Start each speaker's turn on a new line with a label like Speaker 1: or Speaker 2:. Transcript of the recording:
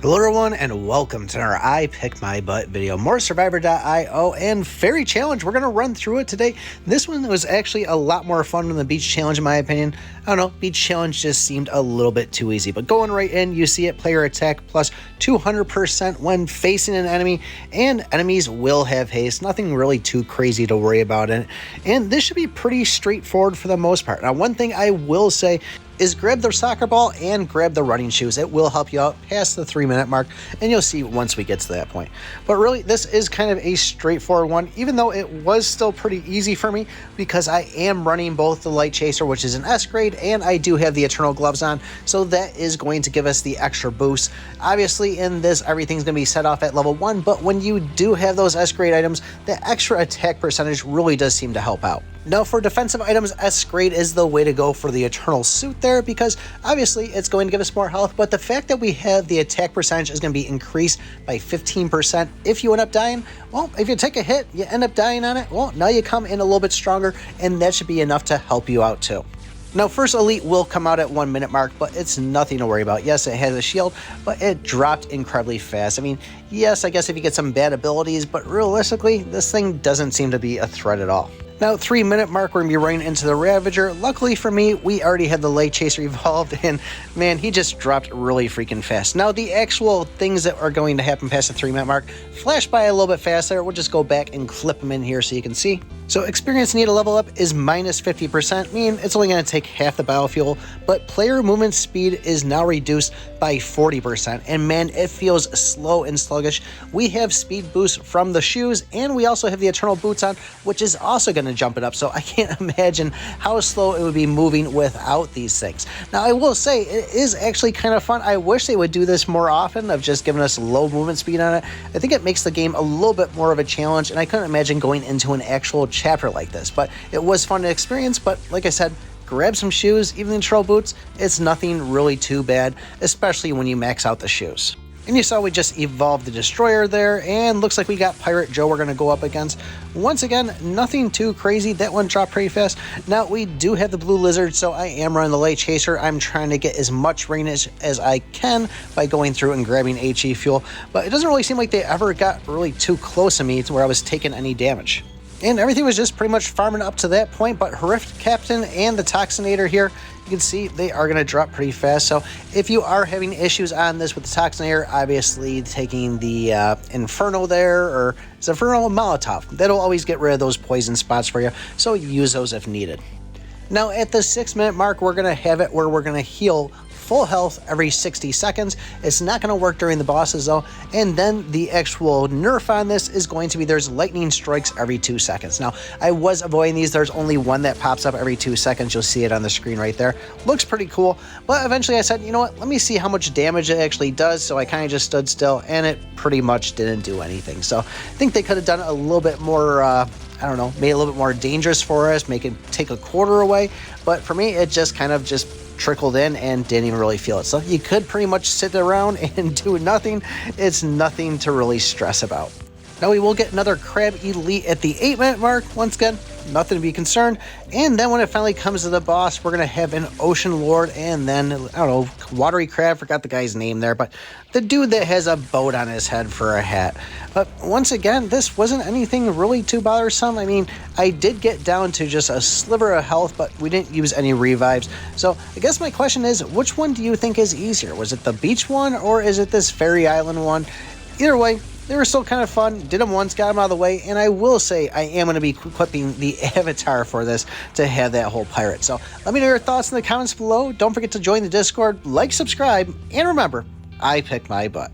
Speaker 1: Hello everyone and welcome to our I Pick My Butt video. More Survivor.io and Ferry challenge. We're going to run through it today. This one was actually a lot more fun than the beach challenge in my opinion. I don't know, beach challenge just seemed a little bit too easy. But going right in, you see it, player attack plus 200% when facing an enemy, and enemies will have haste. Nothing really too crazy to worry about in it. And this should be pretty straightforward for the most part. Now, one thing I will say is grab the soccer ball and grab the running shoes. It will help you out past the 3-minute mark, and you'll see once we get to that point. But really, this is kind of a straightforward one, even though it was still pretty easy for me because I am running both the Light Chaser, which is an S grade, and I do have the Eternal gloves on, so that is going to give us the extra boost. Obviously, in this, everything's going to be set off at level 1, but when you do have those S grade items, the extra attack percentage really does seem to help out. Now, for defensive items, S grade is the way to go for the Eternal suit there, because obviously it's going to give us more health, but the fact that we have the attack percentage is going to be increased by 15% if you end up dying. Well, if you take a hit, you end up dying on it, well, now you come in a little bit stronger, and that should be enough to help you out too. Now, first elite will come out at 1-minute mark, but it's nothing to worry about. Yes, it has a shield, but it dropped incredibly fast. I mean, yes, I guess if you get some bad abilities, but realistically, this thing doesn't seem to be a threat at all. Now, 3-minute mark, we're going to be running into the Ravager. Luckily for me, we already had the Light Chaser evolved, and man, he just dropped really freaking fast. Now, the actual things that are going to happen past the 3-minute mark flash by a little bit faster. We'll just go back and clip them in here so you can see. So experience need to level up is minus 50%, meaning it's only going to take half the biofuel, but player movement speed is now reduced by 40%, and man, it feels slow and sluggish. We have speed boost from the shoes, and we also have the Eternal boots on, which is also going to jump it up, so I can't imagine how slow it would be moving without these things. Now, I will say, it is actually kind of fun. I wish they would do this more often, of just giving us low movement speed on it. I think it makes the game a little bit more of a challenge, and I couldn't imagine going into an actual chapter like this, but it was fun to experience. But like I said, grab some shoes, even the Eternal boots, it's nothing really too bad, especially when you max out the shoes. And you saw we just evolved the Destroyer there, and looks like we got Pirate Joe we're going to go up against. Once again, nothing too crazy. That one dropped pretty fast. Now, we do have the Blue Lizard, so I am running the Light Chaser. I'm trying to get as much range as I can by going through and grabbing HE fuel, but it doesn't really seem like they ever got really too close to me to where I was taking any damage. And everything was just pretty much farming up to that point, but Horrific Captain and the Toxinator here, you can see they are going to drop pretty fast. So if you are having issues on this with the Toxinator, obviously taking the Inferno there, or is it Inferno Molotov? That'll always get rid of those poison spots for you, so use those if needed. Now, at the 6-minute mark, we're going to have it where we're going to heal full health every 60 seconds. It's not going to work during the bosses though, and then the actual nerf on this is going to be there's lightning strikes every 2 seconds. Now, I was avoiding these. There's only one that pops up every 2 seconds. You'll see it on the screen right there. Looks pretty cool, but eventually I said, you know what, let me see how much damage it actually does. So I kind of just stood still, and it pretty much didn't do anything. So I think they could have done it a little bit more I don't know, made it a little bit more dangerous for us, make it take a quarter away, but for me it just kind of just trickled in and didn't even really feel it. So you could pretty much sit around and do nothing. It's nothing to really stress about. Now, we will get another Crab Elite at the 8-minute mark. Once again, nothing to be concerned. And then when it finally comes to the boss, we're going to have an Ocean Lord, and then, I don't know, Watery Crab, forgot the guy's name there, but the dude that has a boat on his head for a hat. But once again, this wasn't anything really too bothersome. I mean, I did get down to just a sliver of health, but we didn't use any revives. So I guess my question is, which one do you think is easier? Was it the beach one, or is it this Ferry Island one? Either way, they were still kind of fun. Did them once, got them out of the way, and I will say I am going to be equipping the avatar for this to have that whole pirate. So let me know your thoughts in the comments below. Don't forget to join the Discord, like, subscribe, and remember, I pick my butt.